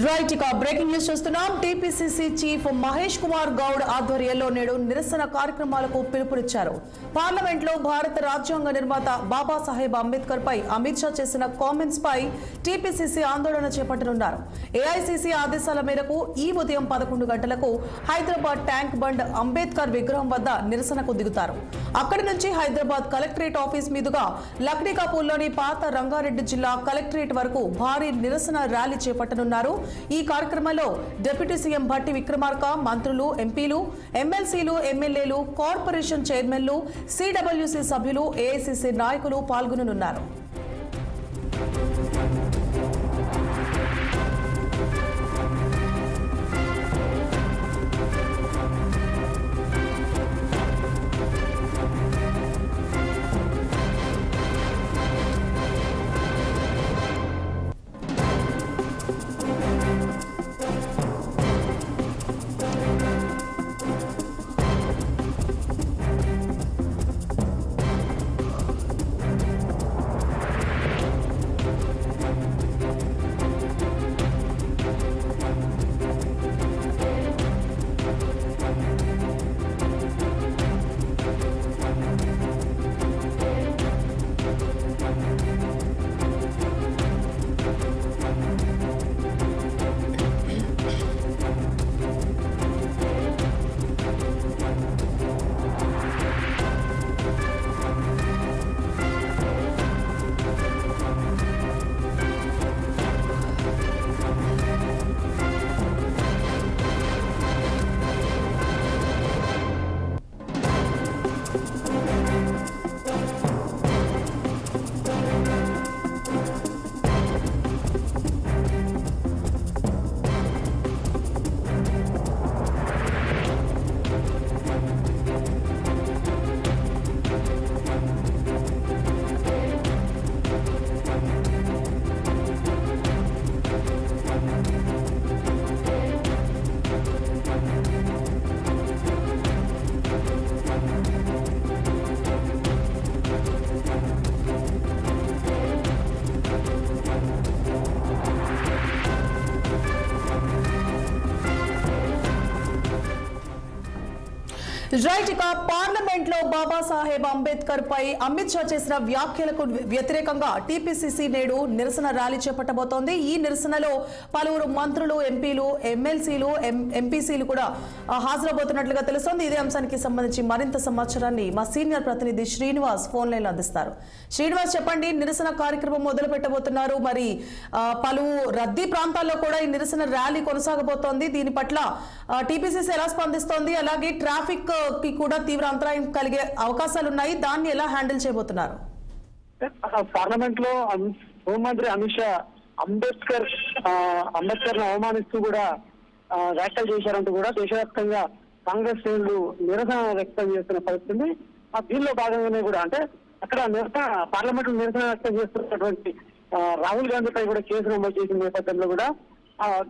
Right ఇక breaking news చూస్తున్నాం. TPCC chief Mahesh Kumar Goud ఆధ్వర్యంలో నేడు నిరసన కార్యక్రమాలకు పిలుపునిచ్చారు. పార్లమెంట్ లో భారత రాజ్యాంగ నిర్మాత బాబాసాహెబ్ అంబేద్కర్ పై అమిత్ షా చేసిన కామెంట్స్ పై టీపీసీసీ ఆందోళన చేపట్టనున్నారు. ఏఐసీసీ ఆదేశాల మేరకు ఈ ఉదయం 11 గంటలకు హైదరాబాద్ ట్యాంక్ బండ్ అంబేద్కర్ విగ్రహం వద్ద నిరసనకు దిగుతారు. అక్కడి నుంచి హైదరాబాద్ కలెక్టరేట్ ఆఫీస్ మీదుగా లక్డీకాపూర్లోని పాత రంగారెడ్డి జిల్లా కలెక్టరేట్ వరకు భారీ నిరసన ర్యాలీ చేపట్టనున్నారు. ఈ కార్యక్రమంలో డిప్యూటీ సీఎం భట్టి విక్రమార్క, మంత్రులు, ఎంపీలు, ఎమ్మెల్సీలు, ఎమ్మెల్యేలు, కార్పొరేషన్ చైర్మన్లు, సిడబ్ల్యూసీ సభ్యులు, ఏఐసీసీ నాయకులు పాల్గొననున్నారు. రైట్ ఇక పార్లమెంట్ లో బాబాసాహెబ్ అంబేద్కర్ పై అమిత్ షా చేసిన వ్యాఖ్యలకు వ్యతిరేకంగా టీపీసీసీ నేడు నిరసన ర్యాలీ చేపట్టబోతోంది. ఈ నిరసనలో పలువురు మంత్రులు, ఎంపీలు, ఎమ్మెల్సీలు, ఎంపీసీలు కూడా హాజరబోతున్నట్లుగా తెలుస్తోంది. ఇదే అంశానికి సంబంధించి మరింత సమాచారాన్ని మా సీనియర్ ప్రతినిధి శ్రీనివాస్ ఫోన్ లైన్ లో అందిస్తారు. శ్రీనివాస్, చెప్పండి, నిరసన కార్యక్రమం మొదలు పెట్టబోతున్నారు. మరి పలు రద్దీ ప్రాంతాల్లో కూడా ఈ నిరసన ర్యాలీ కొనసాగబోతోంది. దీని పట్ల టీపీసీసీ ఎలా స్పందిస్తోంది? అలాగే ట్రాఫిక్ కి కూడా తీవ్ర అంతరాయం కలిగే అవకాశాలు ఉన్నాయి. దాన్ని ఎలా హ్యాండిల్ చేయబోతున్నారు? పార్లమెంట్ లో హోంమంత్రి అమిత్ షా అంబేద్కర్ ను అవమానిస్తూ కూడా వ్యాఖ్యలు చేశారంటూ కూడా దేశవ్యాప్తంగా కాంగ్రెస్ శ్రేణులు నిరసన వ్యక్తం చేస్తున్న పరిస్థితి. దీనిలో భాగంగానే కూడా అంటే అక్కడ పార్లమెంట్ లో నిరసన వ్యక్తం చేస్తున్నటువంటి రాహుల్ గాంధీపై కూడా కేసు నమోదు చేసిన నేపథ్యంలో కూడా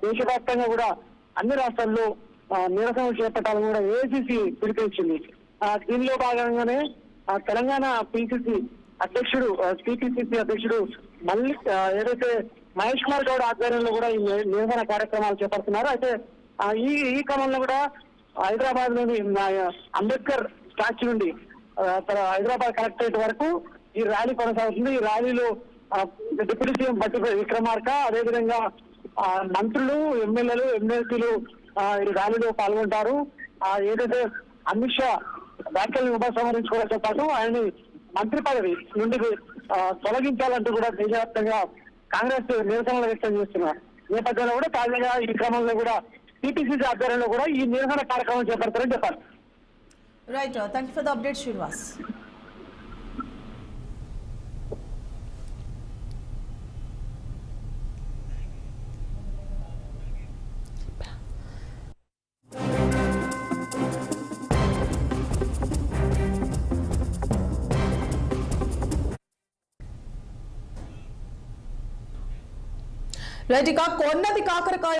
దేశవ్యాప్తంగా కూడా అన్ని రాష్ట్రాల్లో నిరసన చేపట్టాలని కూడా ఏఐసీసీ పిలుపునిచ్చింది. దీనిలో భాగంగానే తెలంగాణ టీపీసీసీ అధ్యక్షుడు మళ్ళీ ఏదైతే మహేష్ కుమార్ గౌడ్ ఆధ్వర్యంలో కూడా ఈ నిరసన కార్యక్రమాలు చేపడుతున్నారు. అయితే ఈ క్రమంలో కూడా హైదరాబాద్ లోని అంబేద్కర్ స్టాచ్యూ నుండి హైదరాబాద్ కలెక్టరేట్ వరకు ఈ ర్యాలీ కొనసాగుతుంది. ఈ ర్యాలీలో డిప్యూటీ సీఎం భట్టి విక్రమార్క, అదేవిధంగా మంత్రులు, ఎమ్మెల్యేలు, ఎమ్మెల్సీలు ఈ ర్యాలీలో పాల్గొంటారు. ఏదైతే అమిత్ షా వ్యాఖ్యలను ఉపసంహరించుకోవడంతో పాటు ఆయన్ని మంత్రి పదవి నుండి తొలగించాలంటూ కూడా దేశవ్యాప్తంగా కాంగ్రెస్ నిరసనలు వ్యక్తం చేస్తున్నారు. నేపథ్యంలో కూడా తాజాగా ఈ క్రమంలో కూడా టీపీసీసీ ఆధ్వర్యంలో కూడా ఈ నిరసన కార్యక్రమం చేపడతారని చెప్పారు. Right, thank you for the update Srinivas. Right ఇక కొన్నది కాకరకాయ